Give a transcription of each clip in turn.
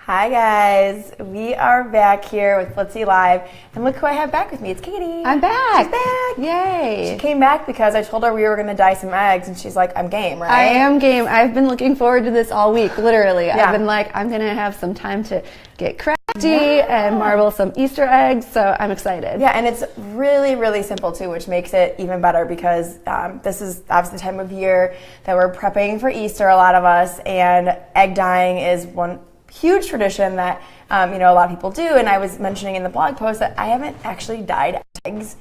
Hi guys, we are back here with Blitsy Live, and look who I have back with me. It's Katie. I'm back. She's back. Yay. She came back because I told her we were going to dye some eggs, and she's like, I'm game, right? I am game. I've been looking forward to this all week, literally. Yeah. I've been like, I'm going to have some time to get crafty and marble some Easter eggs, so I'm excited. Yeah, and it's really, really simple too, which makes it even better because this is obviously the time of year that we're prepping for Easter, a lot of us, and egg dyeing is one huge tradition that a lot of people do. And I was mentioning in the blog post that I haven't actually dyed eggs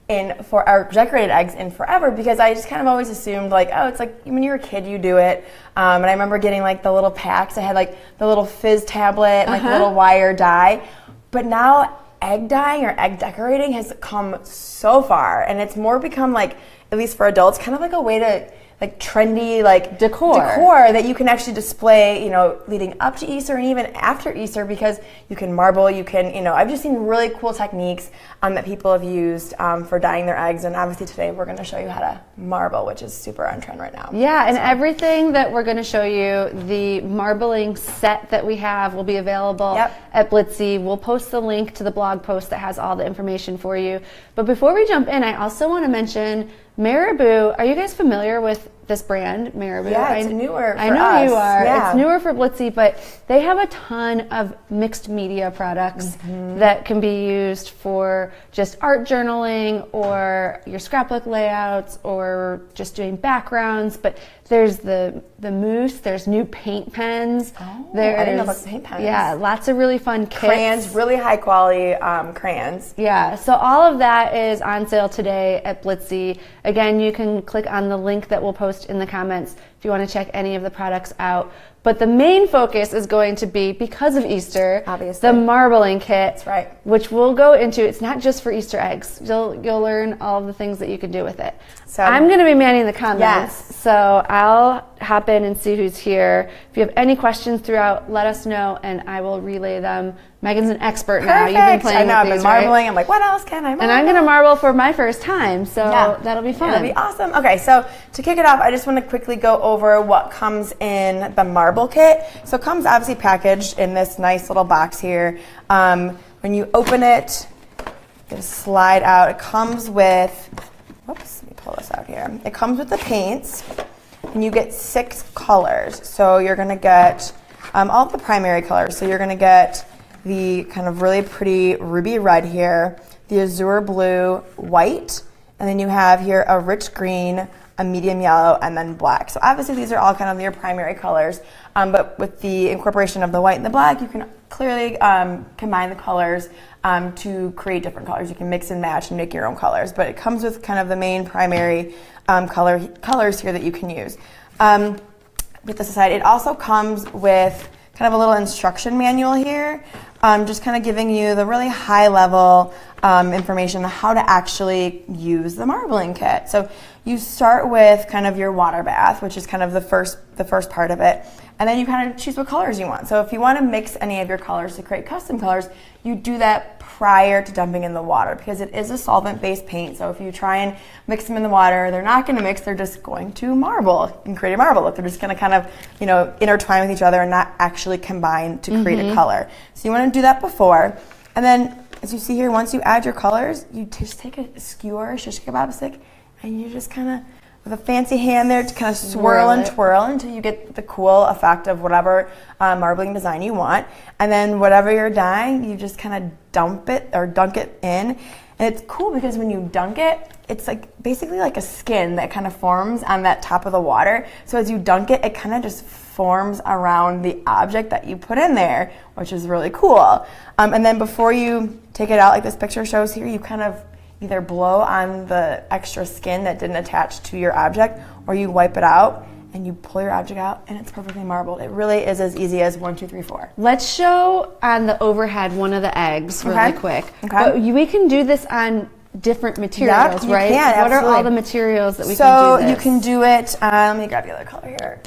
or decorated eggs in forever, because I just kind of always assumed like, oh, it's like when you're a kid you do it. And I remember getting like the little packs. I had like the little fizz tablet and like the little wire dye. But now egg dyeing or egg decorating has come so far, and it's more become like, at least for adults, kind of like a way to like trendy like decor that you can actually display, leading up to Easter and even after Easter, because you can marble, you can, I've just seen really cool techniques that people have used for dyeing their eggs, and obviously today we're going to show you how to marble, which is super on trend right now. Yeah, and everything that we're going to show you, the marbling set that we have will be available at Blitsy. We'll post the link to the blog post that has all the information for you. But before we jump in, I also want to mention Marabu. Are you guys familiar with this brand, Marabu? Yeah, it's newer for I know us. you are. Yeah. It's newer for Blitsy, but they have a ton of mixed media products that can be used for just art journaling or your scrapbook layouts or just doing backgrounds. But there's the mousse, there's new paint pens. Oh, I didn't know about the paint pens. Yeah, lots of really fun kits. Crayons, really high quality crayons. Yeah, so all of that is on sale today at Blitsy. Again, you can click on the link that we'll post in the comments if you want to check any of the products out. But the main focus is going to be, because of Easter, obviously, the marbling kit. That's right. Which we'll go into. It's not just for Easter eggs. You'll learn all of the things that you can do with it. So I'm going to be manning the comments. Yes. So I'll hop in and see who's here. If you have any questions throughout, let us know, and I will relay them. Megan's an expert now. You've been playing I've with been these, marbling. right? I'm like, what else can I marble? And I'm going to marble for my first time, so that'll be fun. It'll be awesome. Okay, so to kick it off, I just want to quickly go over what comes in the marble kit. So it comes obviously packaged in this nice little box here. When you open it, it'll slide out. It comes with, whoops, let me pull this out here. It comes with the paints, and you get 6 colors. So you're going to get all of the primary colors. So you're going to get the kind of really pretty ruby red here, the azure blue, white, and then you have here a rich green, a medium yellow, and then black. So obviously these are all kind of your primary colors, but with the incorporation of the white and the black, you can clearly combine the colors to create different colors. You can mix and match and make your own colors, but it comes with kind of the main primary colors here that you can use. With this aside, it also comes with kind of a little instruction manual here, just kind of giving you the really high level information on how to actually use the marbling kit. So you start with kind of your water bath, which is kind of the first part of it, and then you kind of choose what colors you want. So if you want to mix any of your colors to create custom colors, you do that prior to dumping in the water, because it is a solvent-based paint. So if you try and mix them in the water, they're not going to mix. They're just going to marble and create a marble look. They're just going to kind of, intertwine with each other and not actually combine to create a color. So you want to do that before. And then, as you see here, once you add your colors, you just take a skewer, shish kebab stick, and you just kind of, with a fancy hand there, to kind of swirl and twirl until you get the cool effect of whatever marbling design you want. And then whatever you're dyeing, you just kind of dunk it in. And it's cool because when you dunk it, it's like basically like a skin that kind of forms on that top of the water. So as you dunk it, it kind of just forms around the object that you put in there, which is really cool. And then before you take it out, like this picture shows here, you kind of either blow on the extra skin that didn't attach to your object, or you wipe it out and you pull your object out and it's perfectly marbled. It really is as easy as 1, 2, 3, 4. Let's show on the overhead one of the eggs really quick. Okay. But we can do this on different materials, right? Can, what absolutely. are all the materials that we can do So this? you can do it, let me grab the other color here.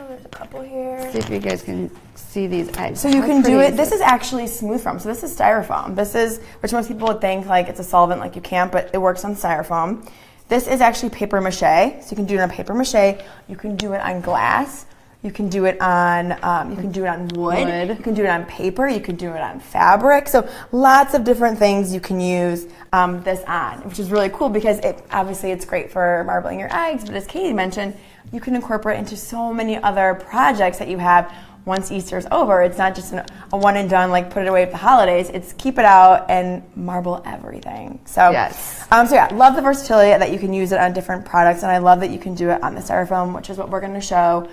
There's a couple here. See if you guys can see these eggs. So you can do it. This is actually smooth foam. So this is styrofoam. This is, which most people would think like it's a solvent, like you can't, but it works on styrofoam. This is actually paper mache. So you can do it on paper mache. You can do it on glass. You can do it on wood. You can do it on paper. You can do it on fabric. So lots of different things you can use this on, which is really cool because obviously it's great for marbling your eggs. But as Katie mentioned, you can incorporate into so many other projects that you have once Easter's over. It's not just a one and done, like put it away at the holidays. It's keep it out and marble everything. So, yes. Love the versatility that you can use it on different products, and I love that you can do it on the styrofoam, which is what we're going to show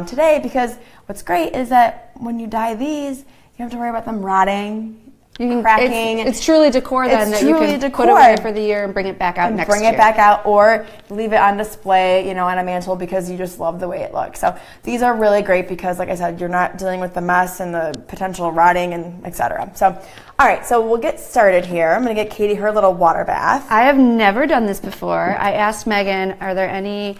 today, because what's great is that when you dye these, you don't have to worry about them rotting, cracking. It's truly decor then that you can put away for the year and bring it back out next year. Bring it back out or leave it on display, on a mantle because you just love the way it looks. So these are really great because, like I said, you're not dealing with the mess and the potential rotting and etc. So, all right, so we'll get started here. I'm going to get Katie her little water bath. I have never done this before. I asked Megan, are there any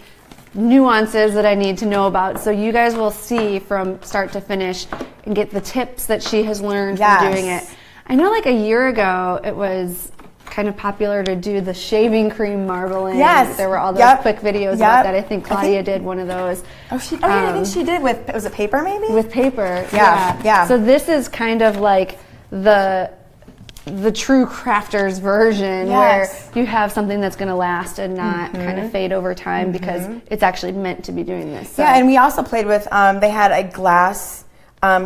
nuances that I need to know about? So you guys will see from start to finish and get the tips that she has learned from doing it. I know like a year ago it was kind of popular to do the shaving cream marbling. Yes. There were all those quick videos about that. I think Claudia did one of those. I think she did was it paper maybe? With paper. Yeah. So this is kind of like the true crafter's version where you have something that's going to last and not kind of fade over time because it's actually meant to be doing this. So. Yeah, and we also played with, they had a glass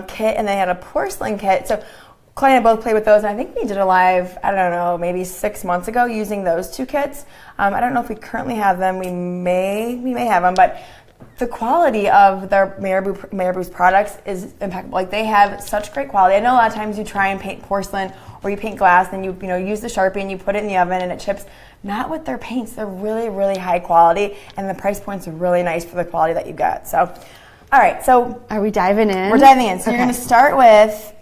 kit and they had a porcelain kit. So Claudia and I both played with those, and I think we did a live, I don't know, maybe 6 months ago using those two kits. I don't know if we currently have them. We may have them, but the quality of their Marabu's products is impeccable. Like they have such great quality. I know a lot of times you try and paint porcelain or you paint glass, and you use the Sharpie and you put it in the oven and it chips. Not with their paints. They're really, really high quality, and the price points are really nice for the quality that you get. So, all right. So, are we diving in? We're diving in. So you're going to start with.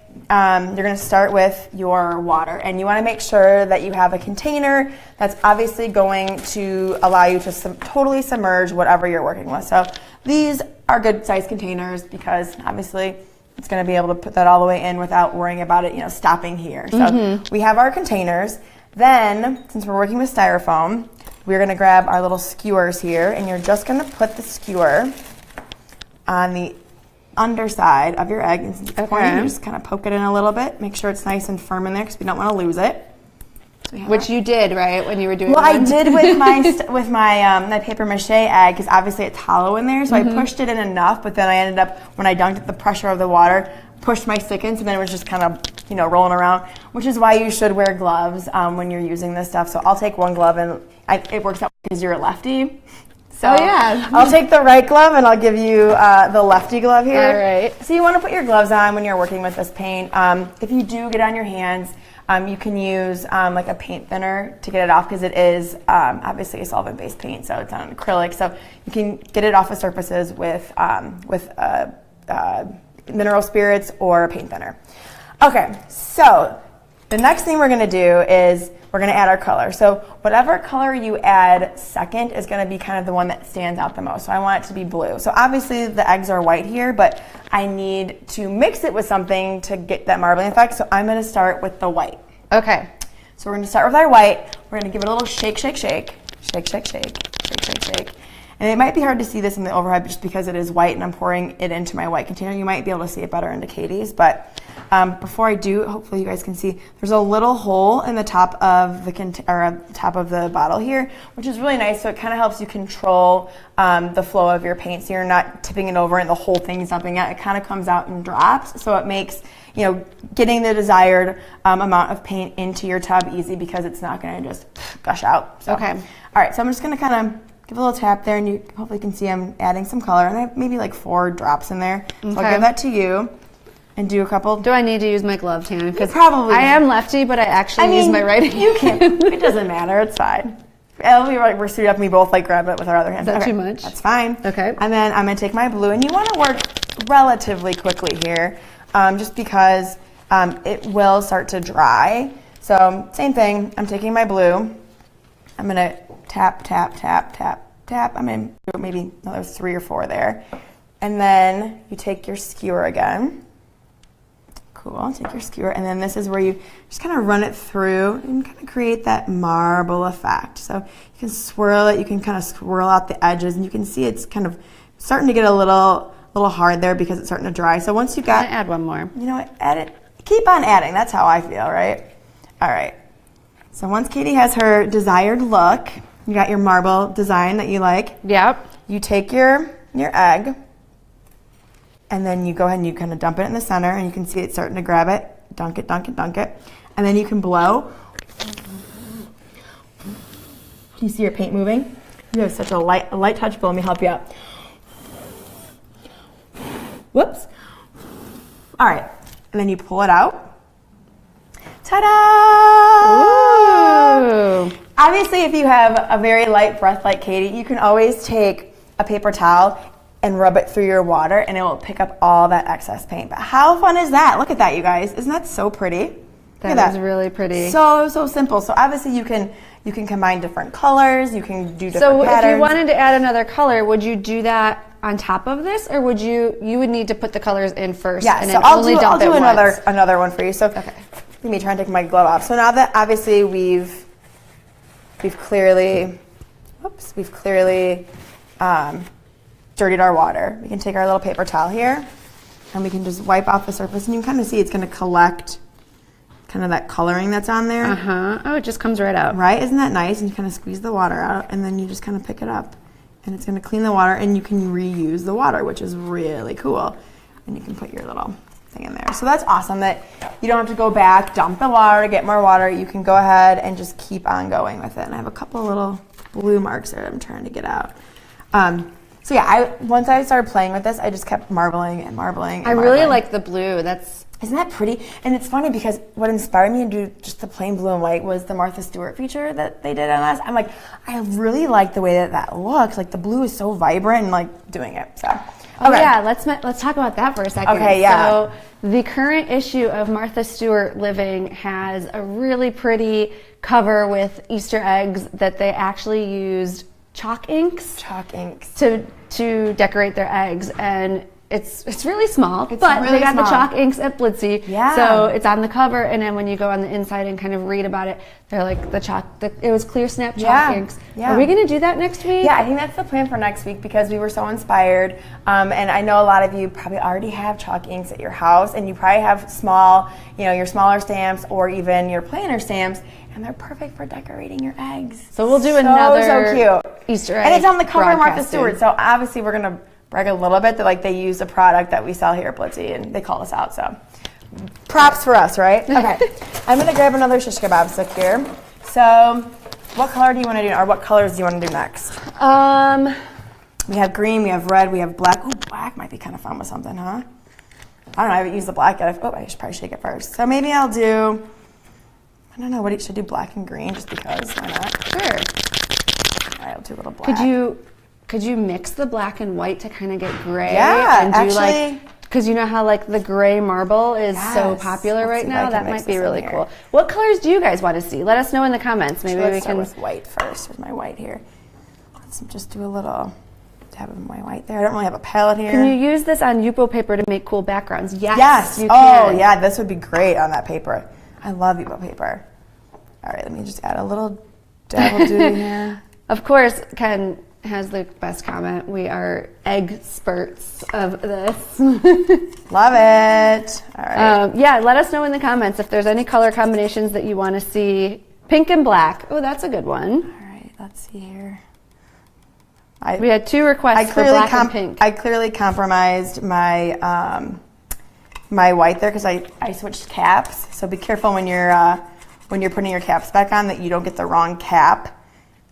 Your water, and you want to make sure that you have a container that's obviously going to allow you to totally submerge whatever you're working with. So these are good size containers because obviously it's going to be able to put that all the way in without worrying about it, stopping here. So we have our containers. Then, since we're working with styrofoam, we're going to grab our little skewers here, and you're just going to put the skewer on the underside of your egg, and since it's pointy, you just kind of poke it in a little bit. Make sure it's nice and firm in there because we don't want to lose it. So which you did, right, when you were doing Well, I did with my paper mache egg because obviously it's hollow in there, so I pushed it in enough, but then I ended up, when I dunked it, the pressure of the water pushed my stick in, so then it was just kind of, rolling around, which is why you should wear gloves when you're using this stuff. So I'll take one glove, and it works out because you're a lefty. So I'll take the right glove and I'll give you the lefty glove here. All right. So you want to put your gloves on when you're working with this paint. If you do get on your hands, you can use like a paint thinner to get it off because it is obviously a solvent-based paint, so it's on acrylic. So you can get it off of surfaces with mineral spirits or a paint thinner. Okay, so the next thing we're going to do is we're going to add our color. So whatever color you add second is going to be kind of the one that stands out the most. So I want it to be blue. So obviously the eggs are white here, but I need to mix it with something to get that marbling effect. So I'm going to start with the white. Okay. So we're going to start with our white. We're going to give it a little shake, shake, shake. Shake, shake, shake. Shake, shake, shake. And it might be hard to see this in the overhead just because it is white and I'm pouring it into my white container. You might be able to see it better into Katie's, but before I do, hopefully you guys can see, there's a little hole in the top of the bottle here, which is really nice. So it kind of helps you control the flow of your paint, so you're not tipping it over and the whole thing is dumping out. It kind of comes out and drops, so it makes getting the desired amount of paint into your tub easy because it's not going to just gush out. So, okay. All right, so I'm just going to kind of give a little tap there, and you hopefully can see I'm adding some color, and I have maybe like 4 drops in there. So I'll give that to you. And do a couple. Do I need to use my gloved hand? Because probably. I am lefty, but I actually use my right hand. You can. It doesn't matter. It's fine. We're suited up and we both grab it with our other hand. Is that too much? That's fine. Okay. And then I'm going to take my blue, and you want to work relatively quickly here just because it will start to dry. So same thing. I'm taking my blue. I'm going to tap, tap, tap, tap, tap. I'm going to do maybe another 3 or 4 there. And then you take your skewer again. Cool, take your skewer, and then this is where you just kind of run it through and kind of create that marble effect. So you can swirl it, you can kind of swirl out the edges, and you can see it's kind of starting to get a little little hard there because it's starting to dry. So once you got... add one more. You know what? Add it. Keep on adding. That's how I feel, right? All right. So once Katie has her desired look, you got your marble design that you like. Yep. You take your egg, and then you go ahead and you kind of dump it in the center, and you can see it starting to grab it. Dunk it, dunk it, dunk it. And then you can blow. Do you see your paint moving? You have such a light touch, but let me help you out. Whoops. All right. And then you pull it out. Ta-da! Ooh. Obviously, if you have a very light breath like Katie, you can always take a paper towel and rub it through your water, and it will pick up all that excess paint. But how fun is that? Look at that, you guys. Isn't that so pretty? That is really pretty. So simple. So obviously, you can combine different colors. You can do different patterns. So if you wanted to add another color, would you do that on top of this, or would you would need to put the colors in first? Yeah, and so then I'll only do dump it once? another one for you. So okay. Let me try and take my glove off. So now that obviously we've clearly dirtied our water, we can take our little paper towel here and we can just wipe off the surface, and you can kind of see it's going to collect kind of that coloring that's on there. Oh, it just comes right out. Right? Isn't that nice? And you kind of squeeze the water out, and then you just kind of pick it up. And it's going to clean the water, and you can reuse the water, which is really cool. And you can put your little thing in there. So that's awesome that you don't have to go back, dump the water, get more water. You can go ahead and just keep on going with it. And I have a couple of little blue marks there that I'm trying to get out. So yeah, once I started playing with this, I just kept marbling and marbling and I marbling. really like the blue. Isn't that pretty? And it's funny because what inspired me to do just the plain blue and white was the Martha Stewart feature that they did on us. I'm like, I really like the way that looks. Like the blue is so vibrant and like doing it. So, oh yeah, let's talk about that for a second. Okay, yeah. So the current issue of Martha Stewart Living has a really pretty cover with Easter eggs that they actually used chalk inks to decorate their eggs, and it's really small, but really they got the chalk inks at Blitsy. Yeah. So it's on the cover, and then when you go on the inside and kind of read about it, they're like it was clear snap chalk inks. Yeah. Are we going to do that next week? Yeah, I think that's the plan for next week because we were so inspired. And I know a lot of you probably already have chalk inks at your house, and you probably have your smaller stamps or even your planner stamps, and they're perfect for decorating your eggs. So we'll do another so cute Easter egg. And it's on the cover of Martha broadcasting. Stewart, so obviously we're going to brag a little bit that like they use a product that we sell here at Blitsy, and they call us out. So props for us, right? Okay, I'm going to grab another shish kebab stick here. So what color do you want to do, or what colors do you want to do next? We have green, we have red, we have black. Ooh, black might be kind of fun with something, huh? I don't know, I haven't used the black yet. I should probably shake it first. So maybe I'll do, I don't know, should I do black and green just because, why not? Sure. All right, I'll do a little black. Could you mix the black and white to kind of get gray? Yeah, and do actually. Because you know how like the gray marble is so popular right now? That might be really cool. What colors do you guys want to see? Let us know in the comments. Maybe we can start with white first, with my white here. Let's just do a little dab of my white there. I don't really have a palette here. Can you use this on Yupo paper to make cool backgrounds? Yes. You can. Oh, yeah, this would be great on that paper. I love Yupo paper. All right, let me just add a little dabble duty here. Of course, Ken has the best comment. We are experts of this. Love it. All right. Yeah, let us know in the comments if there's any color combinations that you want to see. Pink and black. Oh, that's a good one. All right, let's see here. We had 2 requests for black and pink. I clearly compromised my my white there because I switched caps. So be careful when you're putting your caps back on that you don't get the wrong cap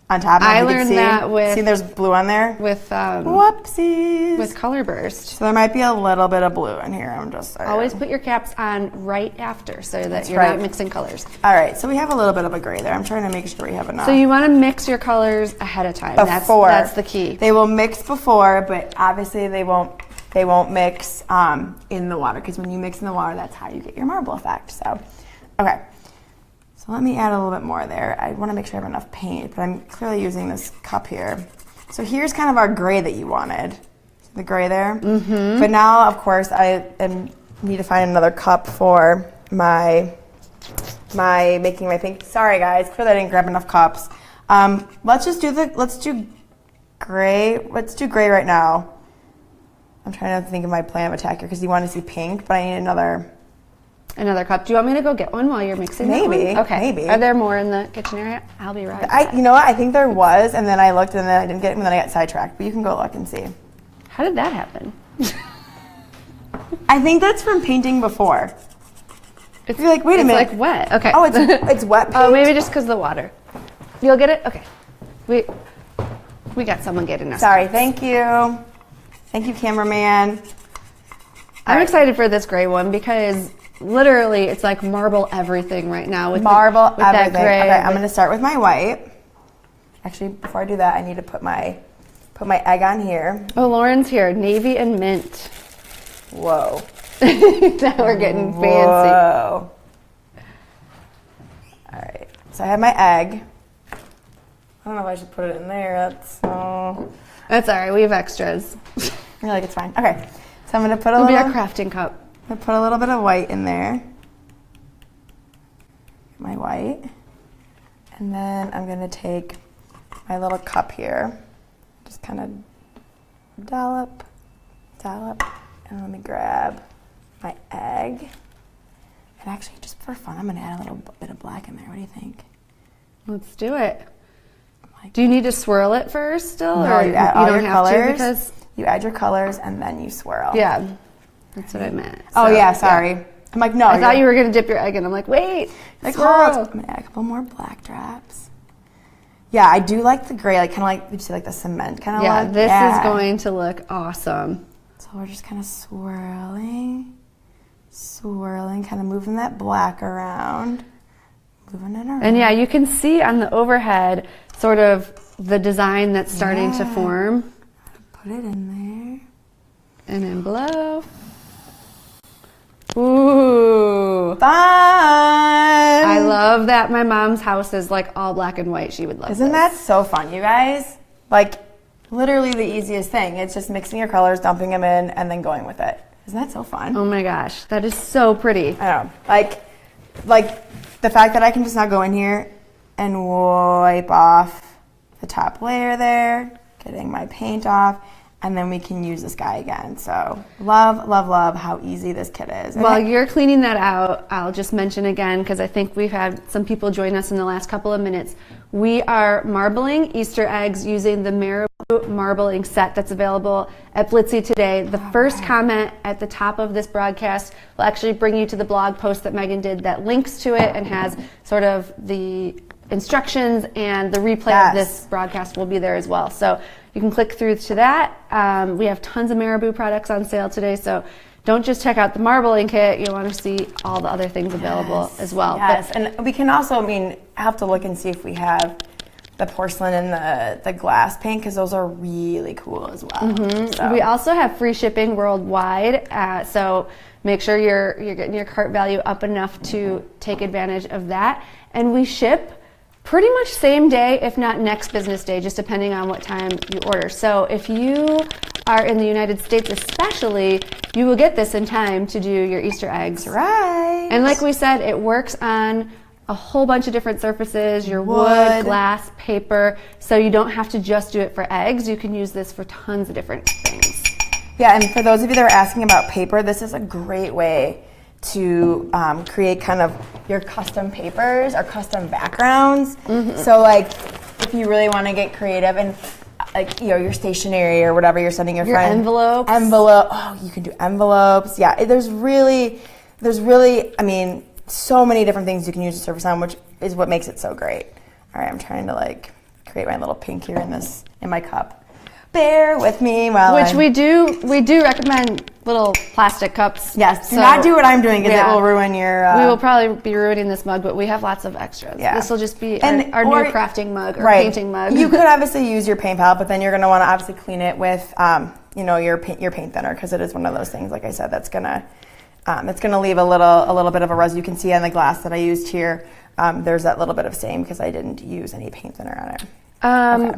on top. I learned that with... See, there's blue on there? With... whoopsies. With Color Burst. So there might be a little bit of blue in here. I'm just... Always put your caps on right after so that you're not mixing colors. All right, so we have a little bit of a gray there. I'm trying to make sure we have enough. So you want to mix your colors ahead of time. Before. That's the key. They will mix before, but obviously they won't mix in the water, because when you mix in the water, that's how you get your marble effect. So, okay. So let me add a little bit more there. I want to make sure I have enough paint, but I'm clearly using this cup here. So here's kind of our gray that you wanted. The gray there. Mm-hmm. But now, of course, I need to find another cup for my making my pink. Sorry guys, clearly I didn't grab enough cups. Let's do gray. Let's do gray right now. I'm trying to think of my plan of attack here because you want to see pink, but I need another cup. Do you want me to go get one while you're mixing? Maybe. That one? Okay. Maybe. Are there more in the kitchen area? I'll be right back. You know what? I think there was, and then I looked, and then I didn't get it, and then I got sidetracked. But you can go look and see. How did that happen? I think that's from painting before. You're like, wait a minute. It's like wet. Okay. Oh, it's wet paint? Oh, maybe just because of the water. You'll get it? Okay. We got someone getting us. Sorry. Thank you. Thank you, cameraman. I'm excited for this gray one because literally it's like marble everything right now. With everything. that gray. Okay, I'm going to start with my white. Actually, before I do that, I need to put my egg on here. Oh, Lauren's here. Navy and mint. Whoa. Now we're getting fancy. Whoa. All right. So I have my egg. I don't know if I should put it in there. That's all right. We have extras. You're like, it's fine. Okay. So I'm going to put It'll be our crafting cup. I'm going to put a little bit of white in there. My white. And then I'm going to take my little cup here. Just kind of dollop. And let me grab my egg. And actually, just for fun, I'm going to add a little bit of black in there. What do you think? Let's do it. Do you need to swirl it first still? No, or you add all don't your have colors. to because you add your colors and then you swirl. Yeah, that's what I meant. Oh, yeah, sorry. Yeah. I'm like, no. I thought you were going to dip your egg in. I'm like, wait. Like, I'm going to add a couple more black drops. Yeah, I do like the gray, like kind of like, you see like the cement kind of look. This is going to look awesome. So we're just kind of swirling, kind of moving that black around, moving it around. And yeah, you can see on the overhead sort of the design that's starting to form. Put it in there. And then blow. Ooh. Fun! I love that my mom's house is like all black and white. She would love Isn't that so fun, you guys? Like, literally the easiest thing. It's just mixing your colors, dumping them in, and then going with it. Isn't that so fun? Oh my gosh, that is so pretty. I know. Like the fact that I can just now go in here and wipe off the top layer there, getting my paint off, and then we can use this guy again. So love how easy this kit is. While you're cleaning that out, I'll just mention again, because I think we've had some people join us in the last couple of minutes. We are marbling Easter eggs using the Marabu marbling set that's available at Blitsy today. The first comment at the top of this broadcast will actually bring you to the blog post that Megan did that links to it and has sort of the instructions, and the replay of this broadcast will be there as well. So you can click through to that. We have tons of Marabu products on sale today, so don't just check out the marbling kit. You'll want to see all the other things available as well. Yes, and we can also, I have to look and see if we have the porcelain and the glass paint, because those are really cool as well. Mm-hmm. So. We also have free shipping worldwide, so make sure you're getting your cart value up enough to take advantage of that. And we ship pretty much same day, if not next business day, just depending on what time you order. So if you are in the United States especially, you will get this in time to do your Easter eggs. That's right. And like we said, it works on a whole bunch of different surfaces, your wood, glass, paper, so you don't have to just do it for eggs. You can use this for tons of different things. Yeah, and for those of you that are asking about paper, this is a great way to create kind of your custom papers or custom backgrounds. Mm-hmm. So like if you really want to get creative and like, your stationery or whatever you're sending your friend. Envelopes. Oh, you can do envelopes. Yeah, there's really, so many different things you can use the surface on, which is what makes it so great. All right, I'm trying to create my little pink here in my cup. Bear with me while we do recommend little plastic cups. Yes, do not do what I'm doing because it will ruin your... we will probably be ruining this mug, but we have lots of extras. Yeah. This will just be our new crafting mug or painting mug. You could obviously use your paint palette, but then you're going to want to obviously clean it with your paint thinner, because it is one of those things, like I said, that's going to leave a little bit of a residue. You can see on the glass that I used here, there's that little bit of stain because I didn't use any paint thinner on it.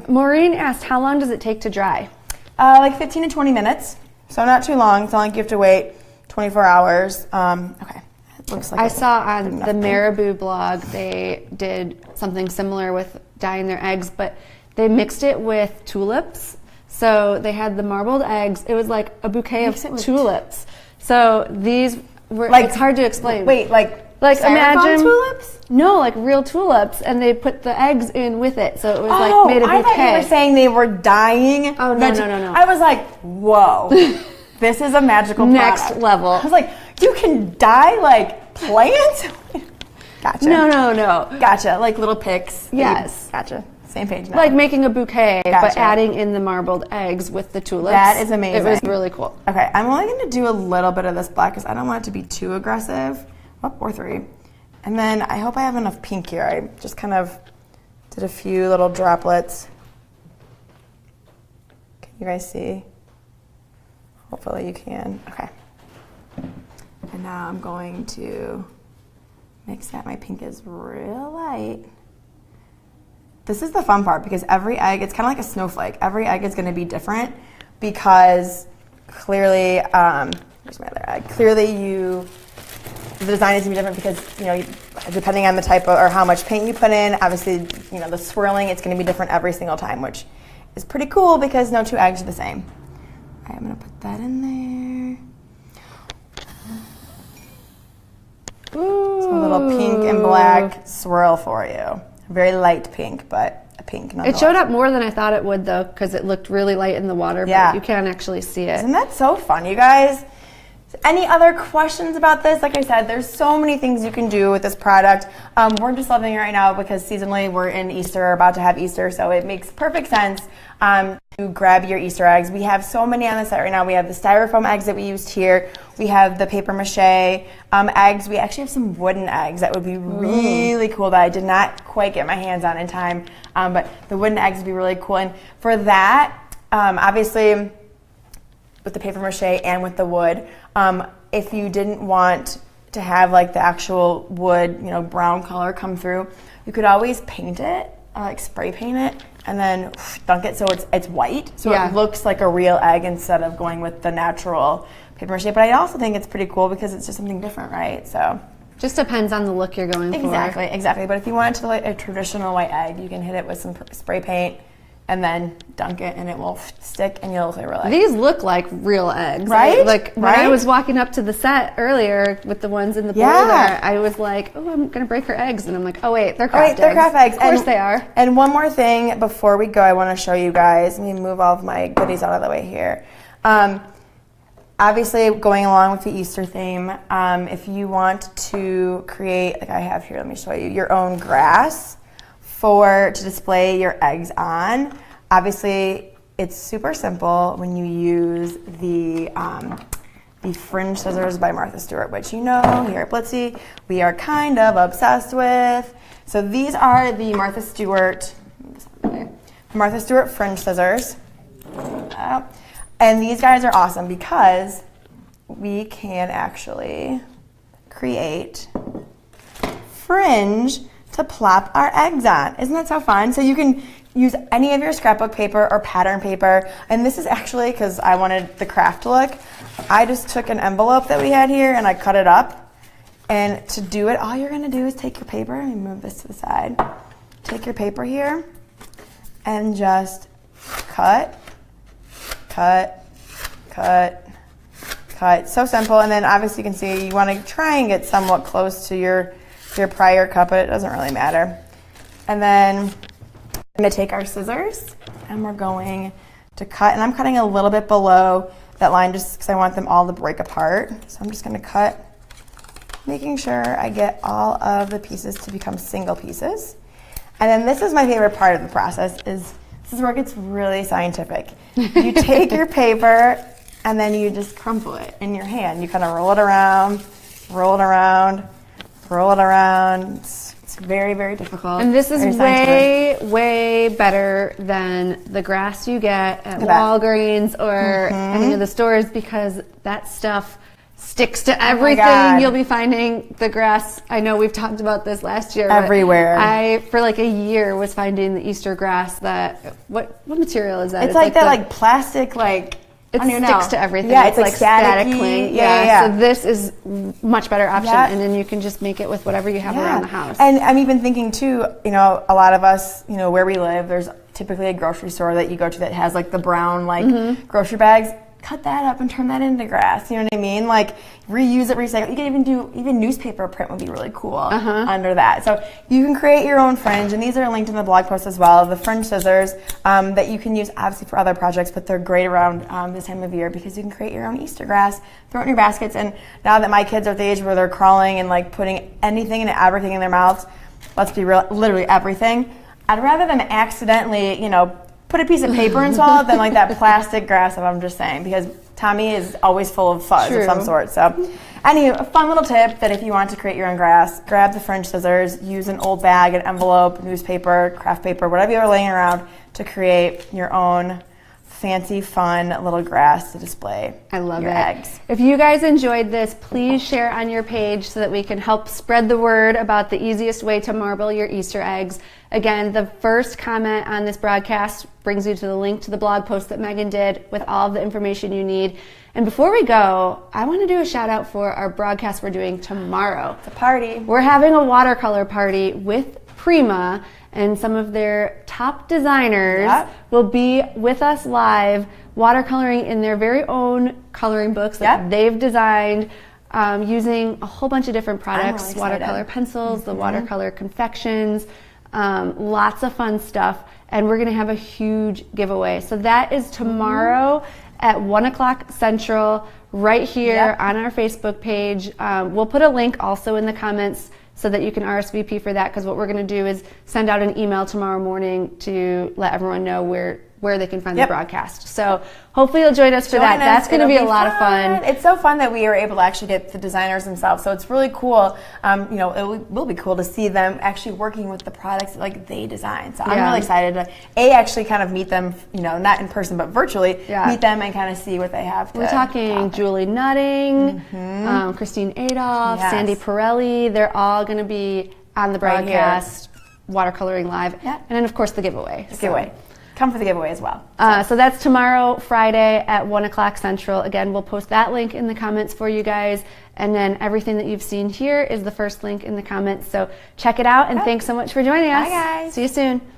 Maureen asked, how long does it take to dry? 15 to 20 minutes. So not too long. It's not like you have to wait 24 hours. Okay. It looks like I saw on the Marabu blog they did something similar with dyeing their eggs, but they mixed it with tulips. So they had the marbled eggs. It was like a bouquet of tulips. So these were, like, it's hard to explain. Wait, like imagine tulips? No, like real tulips, and they put the eggs in with it. So it was like made a bouquet. I thought you were saying they were dying. Oh, no. I was like, whoa, this is a magical next product. level. I was like, you can dye like plants? Gotcha. No. Gotcha, like little picks. Yes. Gotcha. Same page now. Like making a bouquet, but adding in the marbled eggs with the tulips. That is amazing. It was really cool. Okay, I'm only going to do a little bit of this black because I don't want it to be too aggressive. Or 3. And then I hope I have enough pink here. I just kind of did a few little droplets. Can you guys see? Hopefully you can. Okay. And now I'm going to mix that. My pink is real light. This is the fun part because every egg, it's kind of like a snowflake. Every egg is going to be different because clearly, where's my other egg? Clearly the design is going to be different because, depending on the type of, or how much paint you put in, obviously, the swirling, it's going to be different every single time, which is pretty cool because no two eggs are the same. All right, I'm going to put that in there. Ooh. So a little pink and black swirl for you. Very light pink, but a pink nonetheless. It showed up more than I thought it would, though, because it looked really light in the water, but you can't actually see it. Isn't that so fun, you guys? Any other questions about this? Like I said, there's so many things you can do with this product. We're just loving it right now because seasonally we're in Easter, about to have Easter, so it makes perfect sense to grab your Easter eggs. We have so many on the set right now. We have the styrofoam eggs that we used here. We have the paper mache eggs. We actually have some wooden eggs that would be really cool that I did not quite get my hands on in time, but the wooden eggs would be really cool. And for that, obviously, with the paper mache and with the wood, if you didn't want to have like the actual wood, brown color come through, you could always paint it, like spray paint it, and then dunk it so it's white, so it looks like a real egg instead of going with the natural paper mache. But I also think it's pretty cool because it's just something different, right? So just depends on the look you're going for. Exactly. But if you want it to look like a traditional white egg, you can hit it with some spray paint and then dunk it, and it will stick, and you'll look like a real egg. These look like real eggs. Right? When I was walking up to the set earlier with the ones in the bowl there, I was like, oh, I'm going to break her eggs. And I'm like, oh, wait, they're craft eggs. They're craft eggs. Of course they are. And one more thing before we go, I want to show you guys. Let me move all of my goodies out of the way here. Obviously, going along with the Easter theme, if you want to create, like I have here, let me show you, your own grass to display your eggs on. Obviously, it's super simple when you use the fringe scissors by Martha Stewart, which here at Blitsy, we are kind of obsessed with. So these are the Martha Stewart fringe scissors. And these guys are awesome because we can actually create fringe to plop our eggs on. Isn't that so fun? So you can use any of your scrapbook paper or pattern paper. And this is actually, because I wanted the craft look, I just took an envelope that we had here and I cut it up. And to do it, all you're gonna do is take your paper, let me move this to the side. Take your paper here and just cut. So simple. And then obviously you can see you wanna try and get somewhat close to your prior cut, but it doesn't really matter. And then I'm going to take our scissors and we're going to cut, and I'm cutting a little bit below that line just because I want them all to break apart. So I'm just going to cut, making sure I get all of the pieces to become single pieces. And then this is my favorite part of the process, this is where it gets really scientific. You take your paper and then you just crumple it in your hand. You kind of roll it around. It's very, very difficult. And this is way, way better than the grass you get at Walgreens or any of the stores because that stuff sticks to everything. You'll be finding the grass. I know we've talked about this last year. Everywhere. I, for like a year, was finding the Easter grass that, what material is that? It's like that like plastic, like, it sticks to everything. Yeah, it's like static cling. Yeah. So this is much better option, and then you can just make it with whatever you have around the house. And I'm even thinking too, a lot of us, where we live, there's typically a grocery store that you go to that has like the brown like grocery bags, cut that up and turn that into grass. You know what I mean? Like reuse it, recycle. You can even newspaper print would be really cool under that. So you can create your own fringe, and these are linked in the blog post as well. The fringe scissors that you can use obviously for other projects, but they're great around this time of year because you can create your own Easter grass, throw it in your baskets. And now that my kids are at the age where they're crawling and like putting anything and everything in their mouths, let's be real, literally everything. I'd rather them accidentally, put a piece of paper and swallow it than like that plastic grass that I'm just saying, because Tommy is always full of fuzz of some sort. So anyway, a fun little tip that if you want to create your own grass, grab the fringe scissors, use an old bag, an envelope, newspaper, craft paper, whatever you are laying around to create your own fancy, fun little grass to display. I love your eggs. If you guys enjoyed this, please share on your page so that we can help spread the word about the easiest way to marble your Easter eggs. Again, the first comment on this broadcast brings you to the link to the blog post that Megan did with all of the information you need. And before we go, I want to do a shout out for our broadcast we're doing tomorrow. It's a party. We're having a watercolor party with Prima, and some of their top designers will be with us live, watercoloring in their very own coloring books that they've designed, using a whole bunch of different products, really watercolor pencils, the watercolor confections, lots of fun stuff, and we're going to have a huge giveaway. So that is tomorrow at 1 o'clock Central, right here on our Facebook page. We'll put a link also in the comments so that you can RSVP for that, because what we're going to do is send out an email tomorrow morning to let everyone know where they can find the broadcast. So hopefully you'll join us for that. That's going to be a lot of fun. It's so fun that we are able to actually get the designers themselves. So it's really cool. It will be cool to see them actually working with the products that, like, they design. So I'm really excited to actually kind of meet them, not in person but virtually, meet them and kind of see what they have to We're talking Julie Nutting, Christine Adolph, Sandy Pirelli. They're all going to be on the broadcast, watercoloring live, and then of course the giveaway. Come for the giveaway as well. So that's tomorrow, Friday at 1 o'clock Central. Again, we'll post that link in the comments for you guys. And then everything that you've seen here is the first link in the comments. So check it out, and thanks so much for joining us. Bye, guys. See you soon.